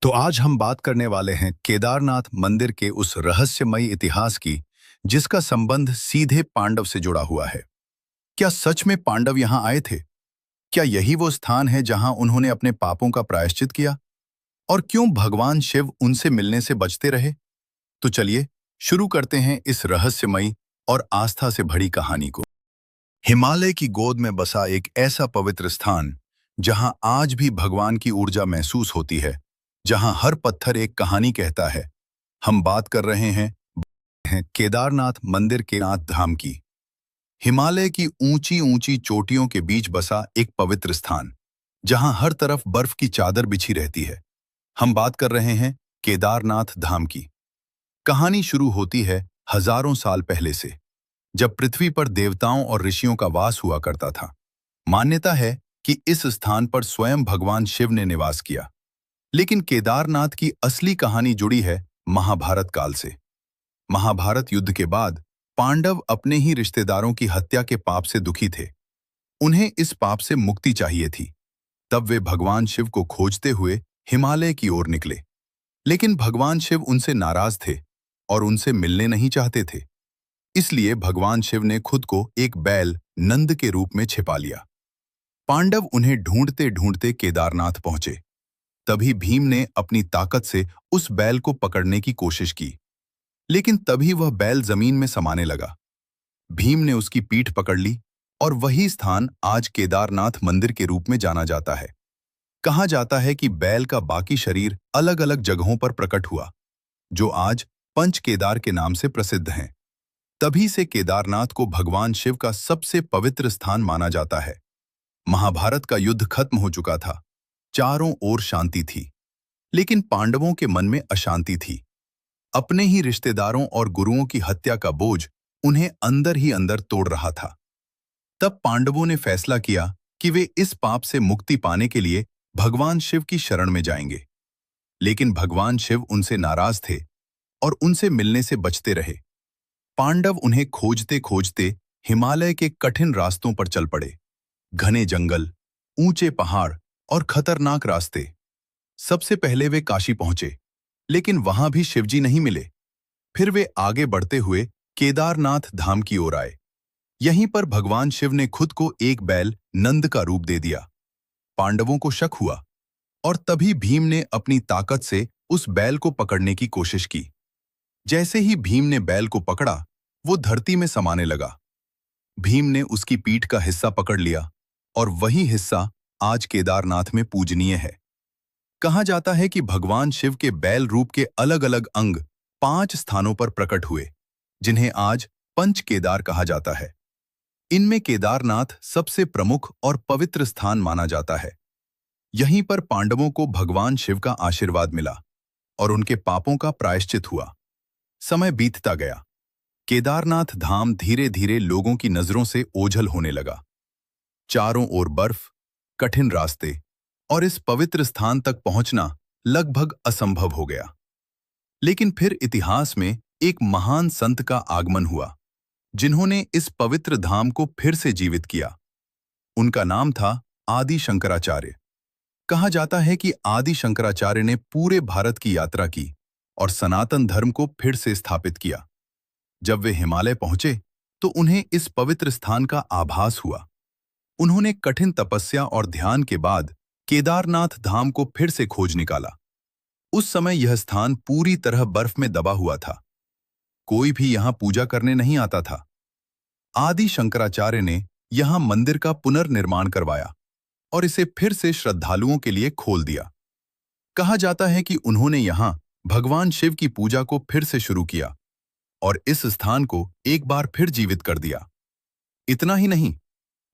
तो आज हम बात करने वाले हैं केदारनाथ मंदिर के उस रहस्यमयी इतिहास की जिसका संबंध सीधे पांडव से जुड़ा हुआ है। क्या सच में पांडव यहाँ आए थे? क्या यही वो स्थान है जहां उन्होंने अपने पापों का प्रायश्चित किया? और क्यों भगवान शिव उनसे मिलने से बचते रहे? तो चलिए शुरू करते हैं इस रहस्यमयी और आस्था से भरी कहानी को। हिमालय की गोद में बसा एक ऐसा पवित्र स्थान जहां आज भी भगवान की ऊर्जा महसूस होती है, जहां हर पत्थर एक कहानी कहता है। हम बात कर रहे हैं केदारनाथ मंदिर के नाथ धाम की। हिमालय की ऊंची ऊंची चोटियों के बीच बसा एक पवित्र स्थान जहां हर तरफ बर्फ की चादर बिछी रहती है। हम बात कर रहे हैं केदारनाथ धाम की। कहानी शुरू होती है हजारों साल पहले से, जब पृथ्वी पर देवताओं और ऋषियों का वास हुआ करता था। मान्यता है कि इस स्थान पर स्वयं भगवान शिव ने निवास किया। लेकिन केदारनाथ की असली कहानी जुड़ी है महाभारत काल से। महाभारत युद्ध के बाद पांडव अपने ही रिश्तेदारों की हत्या के पाप से दुखी थे। उन्हें इस पाप से मुक्ति चाहिए थी। तब वे भगवान शिव को खोजते हुए हिमालय की ओर निकले। लेकिन भगवान शिव उनसे नाराज थे और उनसे मिलने नहीं चाहते थे। इसलिए भगवान शिव ने खुद को एक बैल नंद के रूप में छिपा लिया। पांडव उन्हें ढूंढते ढूंढते केदारनाथ पहुंचे। तभी भीम ने अपनी ताकत से उस बैल को पकड़ने की कोशिश की, लेकिन तभी वह बैल जमीन में समाने लगा। भीम ने उसकी पीठ पकड़ ली और वही स्थान आज केदारनाथ मंदिर के रूप में जाना जाता है। कहा जाता है कि बैल का बाकी शरीर अलग अलग जगहों पर प्रकट हुआ, जो आज पंच केदार के नाम से प्रसिद्ध हैं। तभी से केदारनाथ को भगवान शिव का सबसे पवित्र स्थान माना जाता है। महाभारत का युद्ध खत्म हो चुका था। चारों ओर शांति थी, लेकिन पांडवों के मन में अशांति थी। अपने ही रिश्तेदारों और गुरुओं की हत्या का बोझ उन्हें अंदर ही अंदर तोड़ रहा था। तब पांडवों ने फैसला किया कि वे इस पाप से मुक्ति पाने के लिए भगवान शिव की शरण में जाएंगे। लेकिन भगवान शिव उनसे नाराज थे और उनसे मिलने से बचते रहे। पांडव उन्हें खोजते खोजते हिमालय के कठिन रास्तों पर चल पड़े। घने जंगल, ऊंचे पहाड़ और खतरनाक रास्ते। सबसे पहले वे काशी पहुंचे, लेकिन वहां भी शिवजी नहीं मिले। फिर वे आगे बढ़ते हुए केदारनाथ धाम की ओर आए। यहीं पर भगवान शिव ने खुद को एक बैल नंद का रूप दे दिया। पांडवों को शक हुआ और तभी भीम ने अपनी ताकत से उस बैल को पकड़ने की कोशिश की। जैसे ही भीम ने बैल को पकड़ा, वो धरती में समाने लगा। भीम ने उसकी पीठ का हिस्सा पकड़ लिया और वही हिस्सा आज केदारनाथ में पूजनीय है। कहा जाता है कि भगवान शिव के बैल रूप के अलग अलग अंग 5 स्थानों पर प्रकट हुए, जिन्हें आज पंच केदार कहा जाता है। इनमें केदारनाथ सबसे प्रमुख और पवित्र स्थान माना जाता है। यहीं पर पांडवों को भगवान शिव का आशीर्वाद मिला और उनके पापों का प्रायश्चित हुआ। समय बीतता गया। केदारनाथ धाम धीरे धीरे लोगों की नजरों से ओझल होने लगा। चारों ओर बर्फ, कठिन रास्ते और इस पवित्र स्थान तक पहुंचना लगभग असंभव हो गया। लेकिन फिर इतिहास में एक महान संत का आगमन हुआ, जिन्होंने इस पवित्र धाम को फिर से जीवित किया। उनका नाम था आदि शंकराचार्य। कहा जाता है कि आदि शंकराचार्य ने पूरे भारत की यात्रा की और सनातन धर्म को फिर से स्थापित किया। जब वे हिमालय पहुंचे तो उन्हें इस पवित्र स्थान का आभास हुआ। उन्होंने कठिन तपस्या और ध्यान के बाद केदारनाथ धाम को फिर से खोज निकाला। उस समय यह स्थान पूरी तरह बर्फ में दबा हुआ था। कोई भी यहां पूजा करने नहीं आता था। आदि शंकराचार्य ने यहां मंदिर का पुनर्निर्माण करवाया और इसे फिर से श्रद्धालुओं के लिए खोल दिया। कहा जाता है कि उन्होंने यहां भगवान शिव की पूजा को फिर से शुरू किया और इस स्थान को एक बार फिर जीवित कर दिया। इतना ही नहीं,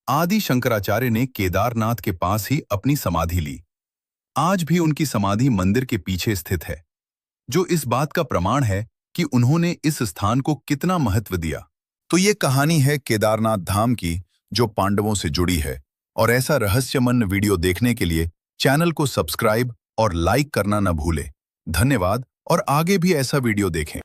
आदि शंकराचार्य ने केदारनाथ के पास ही अपनी समाधि ली। आज भी उनकी समाधि मंदिर के पीछे स्थित है, जो इस बात का प्रमाण है कि उन्होंने इस स्थान को कितना महत्व दिया। तो ये कहानी है केदारनाथ धाम की, जो पांडवों से जुड़ी है। और ऐसा रहस्यमय वीडियो देखने के लिए चैनल को सब्सक्राइब और लाइक करना न भूलें। धन्यवाद और आगे भी ऐसा वीडियो देखें।